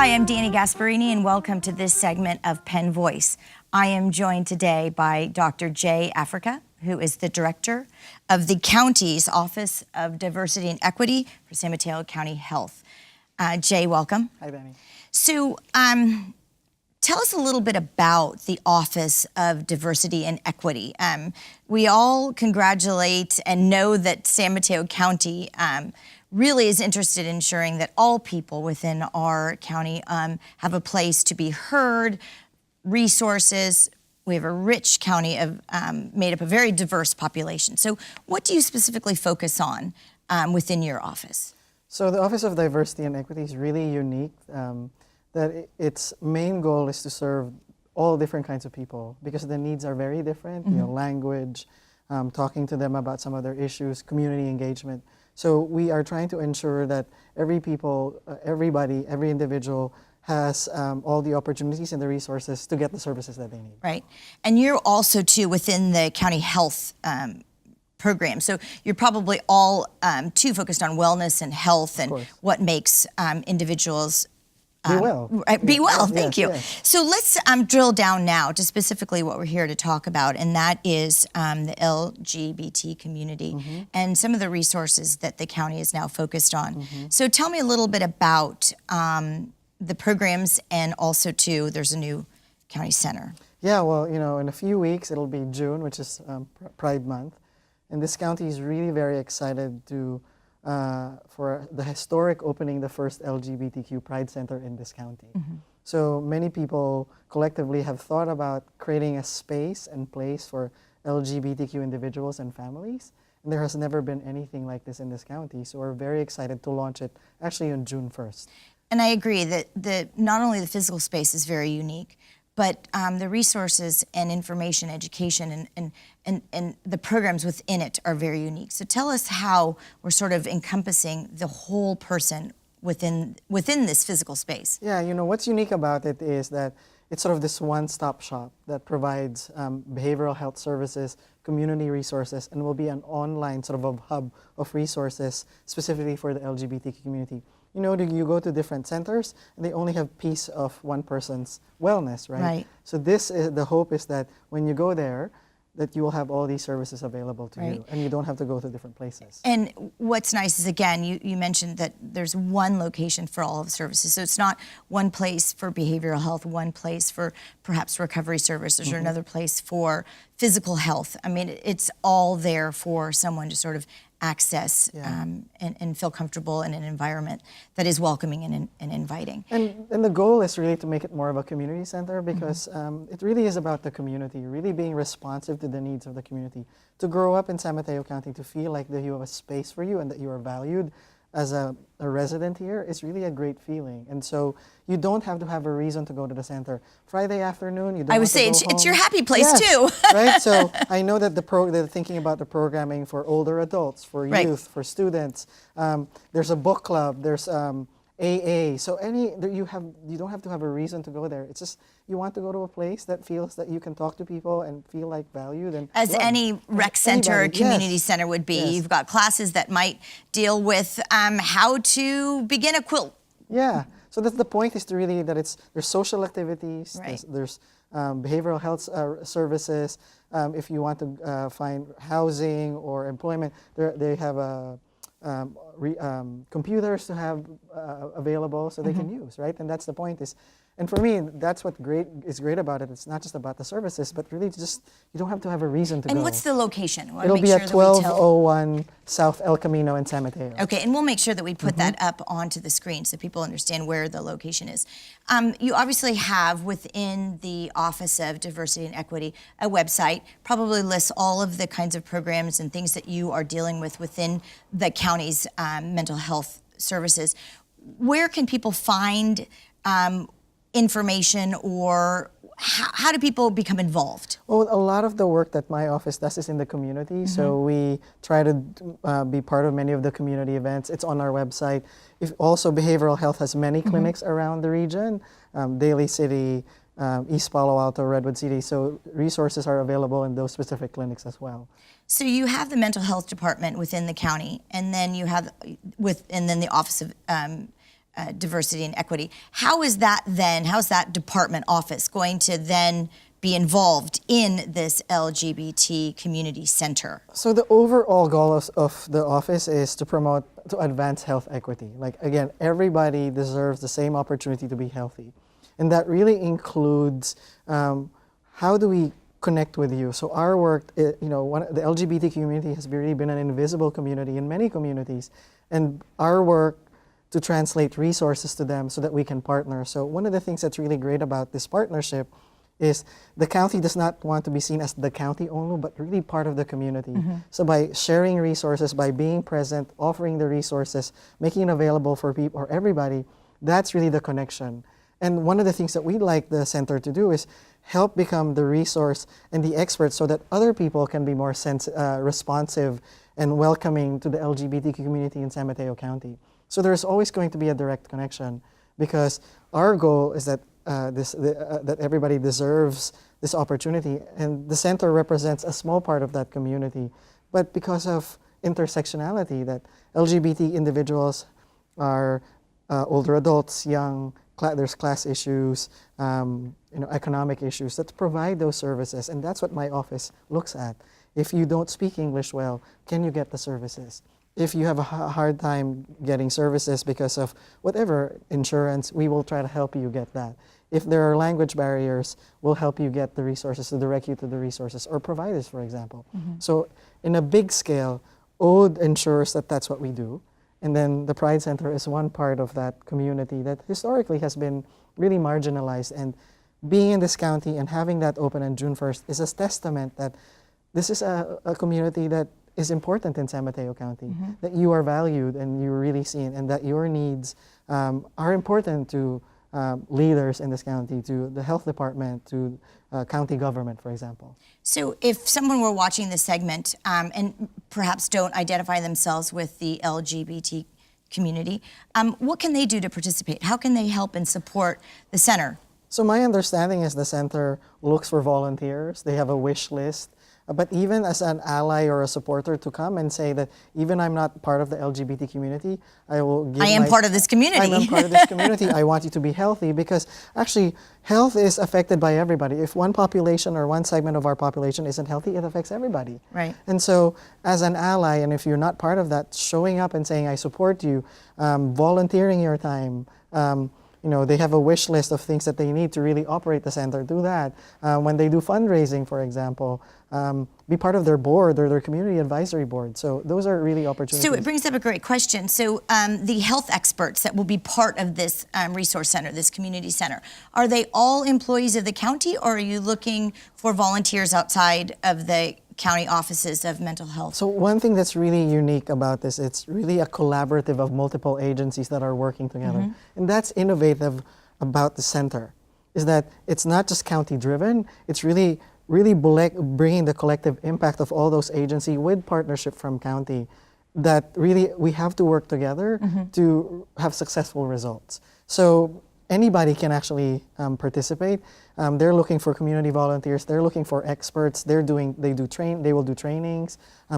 Hi, I'm Dani Gasparini, and welcome to this segment of Penn Voice. I am joined today by Dr. Jei Africa, who is the director of the county's Office of Diversity and Equity for San Mateo County Health. Jei, welcome. Hi, Dani. So, tell us a little bit about the Office of Diversity and Equity. We all congratulate and know that San Mateo County really is interested in ensuring that all people within our county have a place to be heard, resources. We have a rich county of made up of a very diverse population. So what do you specifically focus on within your office? So the Office of Diversity and Equity is really unique. That its main goal is to serve all different kinds of people because the needs are very different. Mm-hmm. You know, language, talking to them about some of their issues, community engagement. So we are trying to ensure that everybody, every individual has all the opportunities and the resources to get the services that they need. Right, and you're also too within the county health program. So you're probably all too focused on wellness and health and what makes individuals be well. Be well, thank you. Yes. So let's drill down now to specifically what we're here to talk about, and that is the LGBT community and some of the resources that the county is now focused on. So tell me a little bit about the programs, and also too, there's a new county center. Yeah, well, you know, in a few weeks, it'll be June, which is Pride Month. And this county is really very excited to for the historic opening the first LGBTQ Pride Center in this county. So many people collectively have thought about creating a space and place for LGBTQ individuals and families. And there has never been anything like this in this county. So we're very excited to launch it actually on June 1st. And I agree that not only the physical space is very unique, but the resources and information, education, and the programs within it are very unique. So tell us how we're sort of encompassing the whole person within this physical space. Yeah, you know, what's unique about it is that it's sort of this one-stop shop that provides behavioral health services, community resources, and will be an online sort of a hub of resources specifically for the LGBTQ community. You know, you go to different centers and they only have piece of one person's wellness, right? Right. So the hope is that when you go there, that you will have all these services available to you, and you don't have to go to different places. And what's nice is, again, you mentioned that there's one location for all of the services. So it's not one place for behavioral health, one place for perhaps recovery services, or another place for physical health. I mean, it's all there for someone to sort of access and feel comfortable in an environment that is welcoming and inviting. And the goal is really to make it more of a community center because it really is about the community, really being responsive to the needs of the community. To grow up in San Mateo County, to feel like that you have a space for you and that you are valued as a resident here is really a great feeling. And so you don't have to have a reason to go to the center. Friday afternoon, you don't have to go home. It's your happy place too. Right? So I know that they're thinking about the programming for older adults, for youth, for students. There's a book club, there's AA. So you don't have to have a reason to go there. It's just you want to go to a place that feels that you can talk to people and feel like valued. And as any rec center or community center would be. You've got classes that might deal with how to begin a quilt. Yeah. So that's the point, is to really that there's social activities, there's behavioral health services. If you want to find housing or employment, they have computers to have available so they can use, right? And that's the point is, and for me, that's what is great about it. It's not just about the services, but really just, you don't have to have a reason to go. And what's the location? It'll be at 1201 South El Camino in San Mateo. Okay, and we'll make sure that we put that up onto the screen so people understand where the location is. You obviously have within the Office of Diversity and Equity a website, probably lists all of the kinds of programs and things that you are dealing with within the county's mental health services. Where can people find information, or how do people become involved? Well, a lot of the work that my office does is in the community, so we try to be part of many of the community events. It's on our website. Also, behavioral health has many clinics around the region, Daly City, East Palo Alto, Redwood City, so resources are available in those specific clinics as well. So you have the mental health department within the county, and then you have the Office of diversity and equity. How is that department office going to then be involved in this LGBT community center? So the overall goal of the office is to advance health equity. Like, again, everybody deserves the same opportunity to be healthy. And that really includes how do we connect with you. So our work, the LGBT community has really been an invisible community in many communities. And our work to translate resources to them so that we can partner. So one of the things that's really great about this partnership is the county does not want to be seen as the county only, but really part of the community. So by sharing resources, by being present, offering the resources, making it available for people or everybody, that's really the connection. And one of the things that we'd like the center to do is help become the resource and the expert so that other people can be more responsive and welcoming to the LGBTQ community in San Mateo County. So there's always going to be a direct connection because our goal is that that everybody deserves this opportunity, and the center represents a small part of that community. But because of intersectionality, that LGBT individuals are older adults, young, there's class issues, economic issues that provide those services, and that's what my office looks at. If you don't speak English well, can you get the services? If you have a hard time getting services because of whatever insurance, we will try to help you get that. If there are language barriers, we'll help you get the resources to direct you to the resources or providers, for example. So in a big scale, ODE ensures that that's what we do. And then the Pride Center is one part of that community that historically has been really marginalized. And being in this county and having that open on June 1st is a testament that this is a community that is important in San Mateo County, that you are valued and you're really seen, and that your needs are important to leaders in this county, to the health department, to county government, for example. So if someone were watching this segment and perhaps don't identify themselves with the LGBT community, what can they do to participate? How can they help and support the center? So my understanding is the center looks for volunteers. They have a wish list. But even as an ally or a supporter to come and say that even I'm not part of the LGBT community, I am part of this community. I am part of this community. I want you to be healthy because actually health is affected by everybody. If one population or one segment of our population isn't healthy, it affects everybody. Right. And so as an ally, and if you're not part of that, showing up and saying I support you, volunteering your time, they have a wish list of things that they need to really operate the center. Do that. When they do fundraising, for example, be part of their board or their community advisory board. So those are really opportunities. So it brings up a great question. So the health experts that will be part of this resource center, this community center, are they all employees of the county, or are you looking for volunteers outside of the county offices of mental health? So one thing that's really unique about this, it's really a collaborative of multiple agencies that are working together. And that's innovative about the center, is that it's not just county driven, it's really bringing the collective impact of all those agencies with partnership from county, that really we have to work together to have successful results. So anybody can actually participate. They're looking for community volunteers. They're looking for experts. They will do trainings,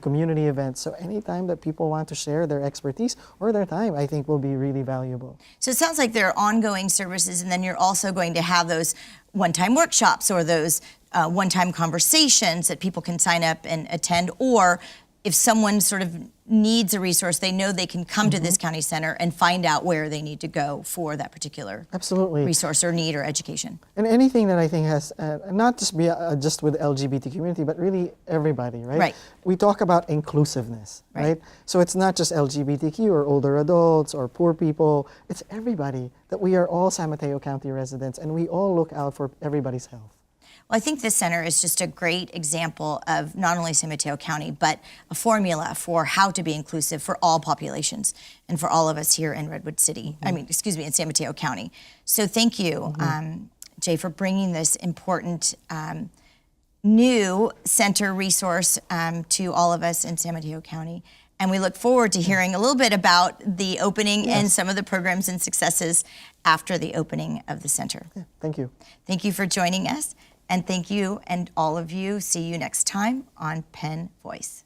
community events. So anytime that people want to share their expertise or their time, I think will be really valuable. So it sounds like there are ongoing services, and then you're also going to have those one-time workshops or those one-time conversations that people can sign up and attend, or if someone sort of needs a resource, they know they can come to this county center and find out where they need to go for that particular resource or need or education. And anything that I think has, not just be just with the LGBT community, but really everybody, right? Right. We talk about inclusiveness, right? So it's not just LGBTQ or older adults or poor people, it's everybody, that we are all San Mateo County residents and we all look out for everybody's health. Well, I think this center is just a great example of not only San Mateo County, but a formula for how to be inclusive for all populations and for all of us here in Redwood City, in San Mateo County. So thank you, Jei, for bringing this important new center resource to all of us in San Mateo County. And we look forward to hearing a little bit about the opening and some of the programs and successes after the opening of the center. Yeah, thank you. Thank you for joining us. And thank you and all of you. See you next time on Penn Voice.